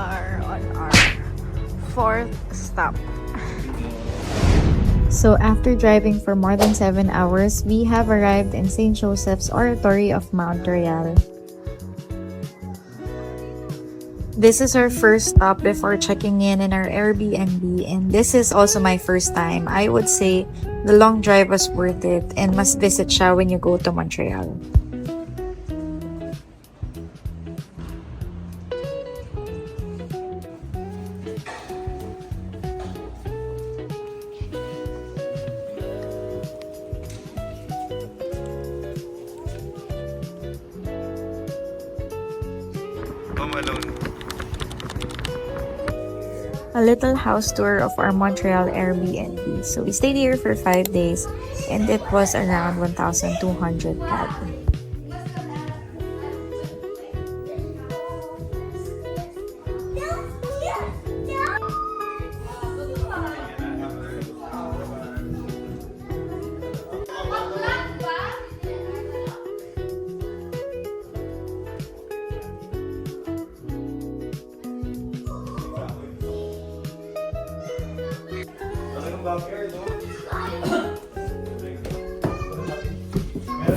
are on our fourth stop. So after driving for more than 7 hours, we have arrived in St. Joseph's Oratory of Montreal. This is our first stop before checking in our Airbnb, and this is also my first time. I would say the long drive was worth it and must visit siya when you go to Montreal. Home Alone. A little house tour of our Montreal Airbnb. So we stayed here for 5 days and it was around 1,200 CAD.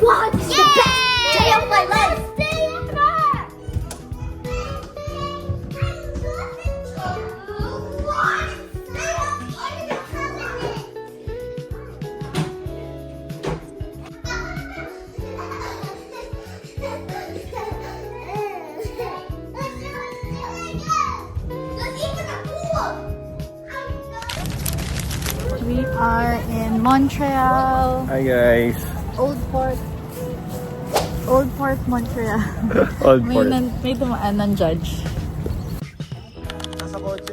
Wow, this is the best day of my life! We are in Montreal. Hi guys. Old Port, Montreal. Old may, Port. may dumaan ng judge. Nasa kotse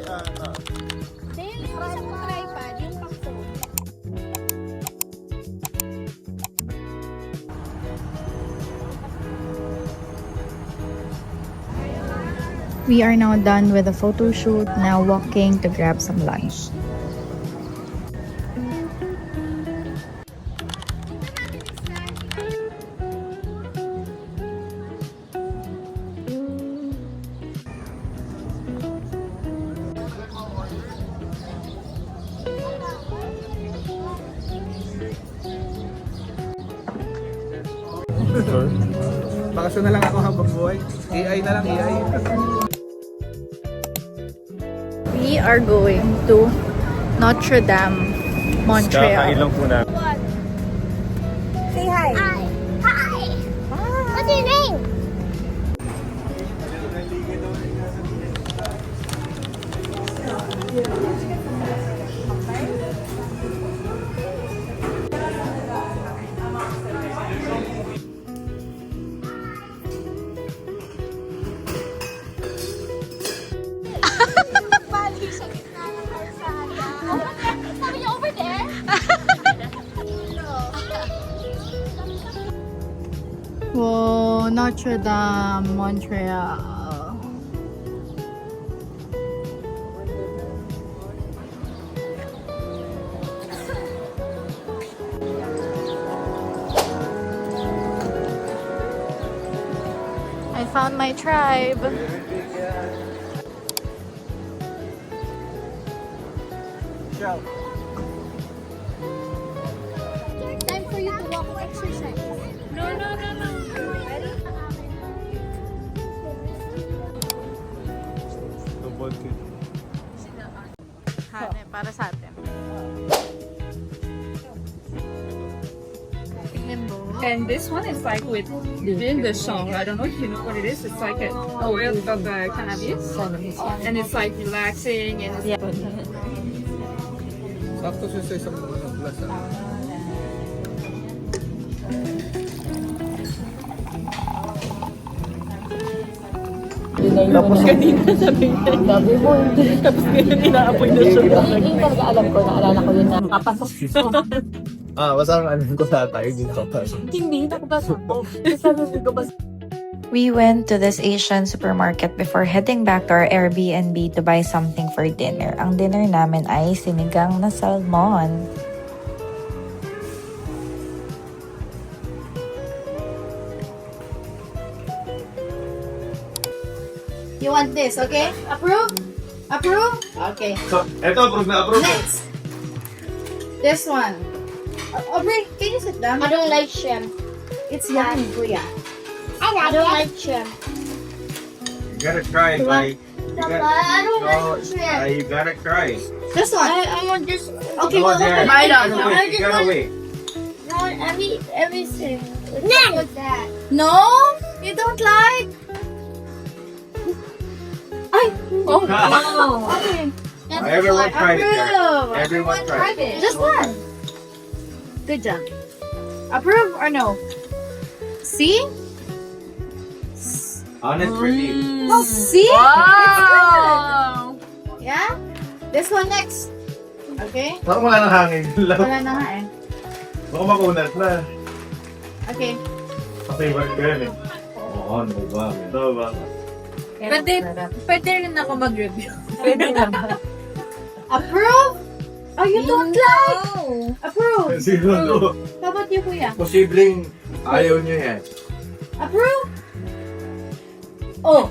We are now done with the photo shoot, now walking to grab some lunch. Bakasyon na lang ako habang buhay. AI na lang, AI. We are going to Notre Dame, Montreal. Kakailang po na. Say hi. Hi! Hi! What's your name? Over there? Whoa, Notre Dame, Montreal. I found my tribe. Time for you to walk or exercise. No. Ready? Double kit. Hane, para sa atin. And this one is like with in the song. I don't know if you know what it is. It's like an oil of cannabis, and it's like relaxing and it's Sakto siya sa isang glass. Tapos kanina sabi mo, tapos ngayon inaapoy na siya. Hindi talaga alam ko, naalala ko yun na kapasok. Basta ang alam ko sa tayo din kapasok. Hindi, nakapasok ko. Sabi ko ba We went to this Asian supermarket before heading back to our Airbnb to buy something for dinner. Ang dinner namin ay sinigang na salmon. You want this, okay? Approve? Approve? Okay. So, eto, approve na approve. Next. This one. Aubrey, can you sit down? I don't like shrimp. It's yummy, kuya. I don't like shrimp. You gotta try it, like. I don't like shrimp. You gotta try it. This one. I want this. Okay, Go well, there. buy You it gotta out. wait. You gotta wait. I want everything. What's that? No? You don't like? Ay! Oh, Okay. Everyone tried it there. Approve. Everyone tried it. Just one. Good job. Approve or no? See? Honest review. Oh, see? wow! Yeah? This one next. Okay? Parang wala nang hangin. Wala na nga eh. Baka makunat na. Okay. Pa-favorite ko yan eh. Oo, no ba? No ba? Pwede rin ako mag-review. Approve? Oh, you don't like? Approve. Siguro. How about you, kuya? Posibleng ayaw niyo yan. Approve? Oh!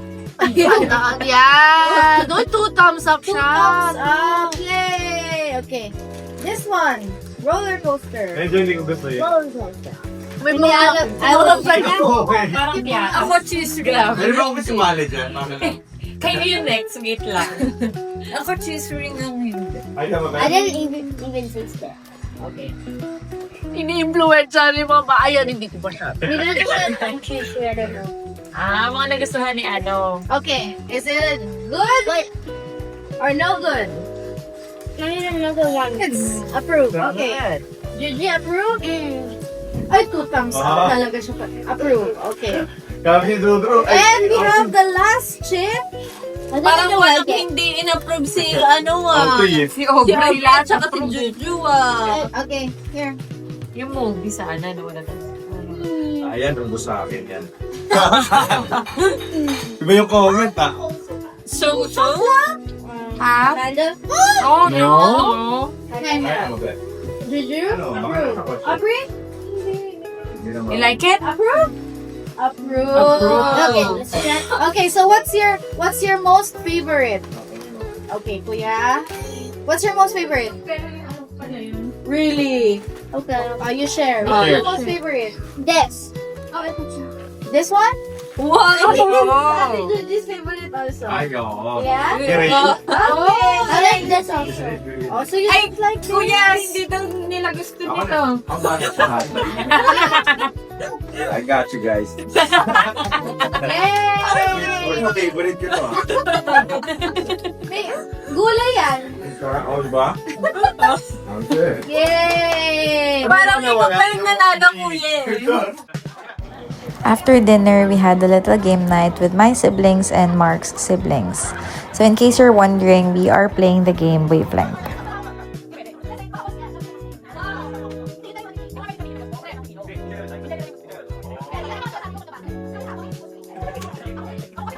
Yeah! Doon, 2 thumbs up Two siya. thumbs up! Yay! Okay. This one. Roller coaster. Medyo hindi ko gusto yun. Roller coaster. May Hindi, I love pa niya. Okay. Parang biya. Ako cheese ring. Pwede ba ako sumali dyan? Kayo yung next, wait lang. Ako cheese ring ang hindi. Ay, tama ba? I didn't even taste that. Okay. Ini-influensya ni Mama. Ayun, hindi ko ba siya. Maybe I just want cheese here. I don't know. Mga nagustuhan ni ano. Okay. Is it good or no good? I need another one. It's approved. Okay. Gigi, approve? Ay, 2 thumbs up talaga siya. Approve. Okay. Kami Dudro. And we have the last chip. Parang walang hindi in-approve si ano Aubrey. Si Aubrey at saka si Juju Okay, here. Yung movie sana, no? Wala Ayan, rumbos sa akin yan. Iba yung comment ah. So? Half. Oh, no. Okay. Ay, ano ba? Gigi, Ano, approve. bakit ako? Approve? Hindi naman. You like it? Approve? Approve. Approve. Okay, let's check. Okay, so what's your most favorite? Okay, kuya. What's your most favorite? Really? Okay. You share. Okay. What's your most favorite? This. Oh, I put you. This one? Wow! This favorite also. Ay, oo. Yeah? Kiri. Okay. I like this also. Oh, so you don't like this? Kuya, hindi daw nila gusto Ako nito. na. Ang bakit sa lahat. I got you guys. Yay! What's your favorite yun ah? May gulay yan. Oh, diba? Okay. Yay! Parang ito pa yung nanalo, kuya. After dinner, we had a little game night with my siblings and Mark's siblings. So in case you're wondering, we are playing the game Wavelength.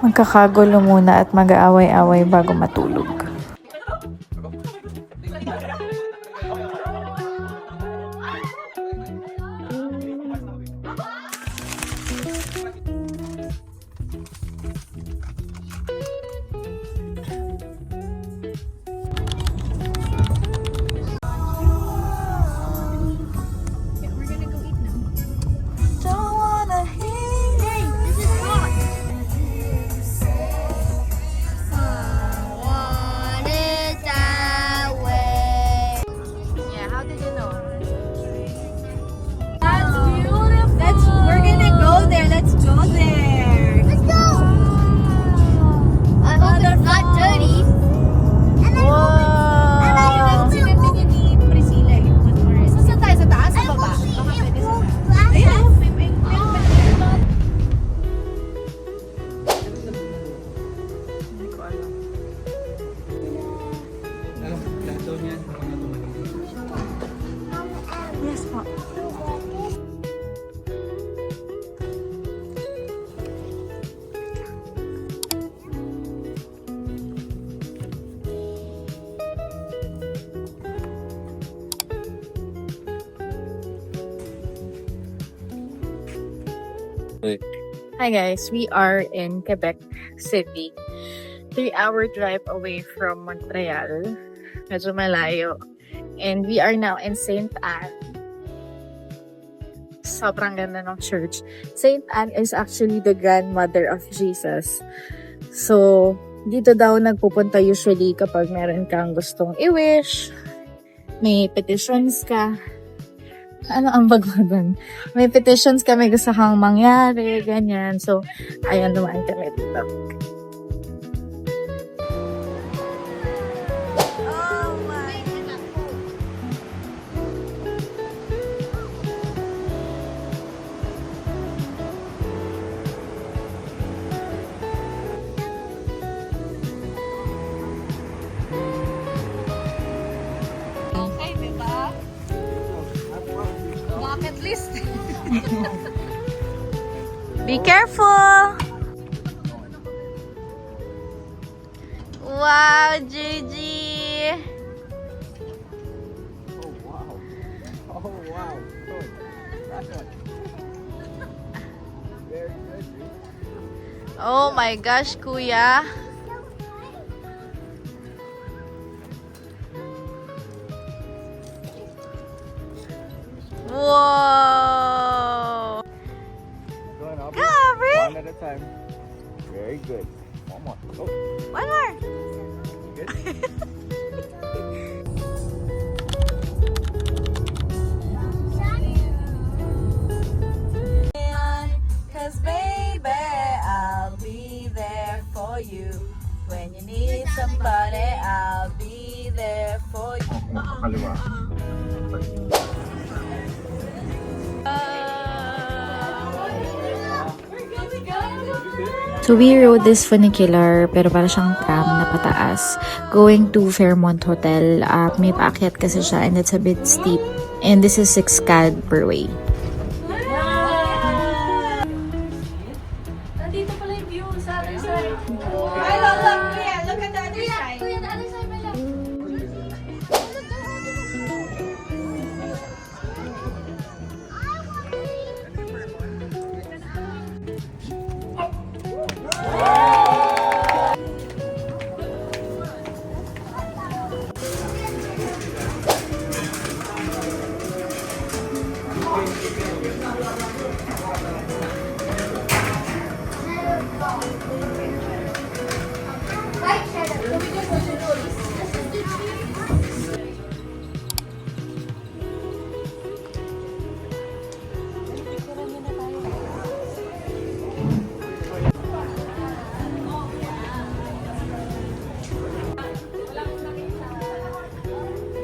Magkakagulo muna at mag-aaway-away bago matulog. Hey, this is hot. Want it that way. Yeah, how did you know? That's beautiful. We're gonna go there. Let's go there. Let's go. I hope it's not dirty. And I hope it's Sinabi ni Priscilla yung forest. Saan tayo sa taas o baba? Baka pwede sa taas. Ayan. Yes, po. Hi guys, we are in Quebec City. 3-hour drive away from Montreal. Medyo malayo. And we are now in St. Anne. Sobrang ganda ng church. St. Anne is actually the grandmother of Jesus. So, dito daw nagpupunta usually kapag meron kang gustong i-wish, may petitions ka. Ano ang bagwagan? May petitions ka, may gusto kang mangyari, ganyan. So, ayan, dumaan kami dito. Be careful! Wow, Gigi! Oh my gosh, kuya! Whoa! Going up. Gabri! One at a time. Very good. One more. Oh, One more! good. Cause baby, I'll be there for you. When you need somebody, I'll be there for you. Kaliwa. So we rode this funicular, pero para siyang tram na pataas, going to Fairmont Hotel. May paakyat kasi siya and it's a bit steep. And this is 6 CAD per way. Nandito pala yung view sa other side. Ay, look, Kuya. Look at the other side. Kuya, the other side, my love.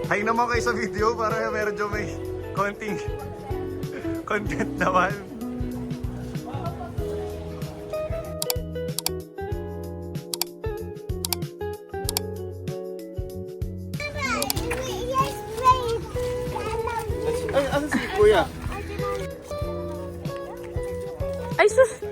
Hi naman kayo sa video para meron dyan may konting content naman. Ay, ano si Kuya? Ay, sus!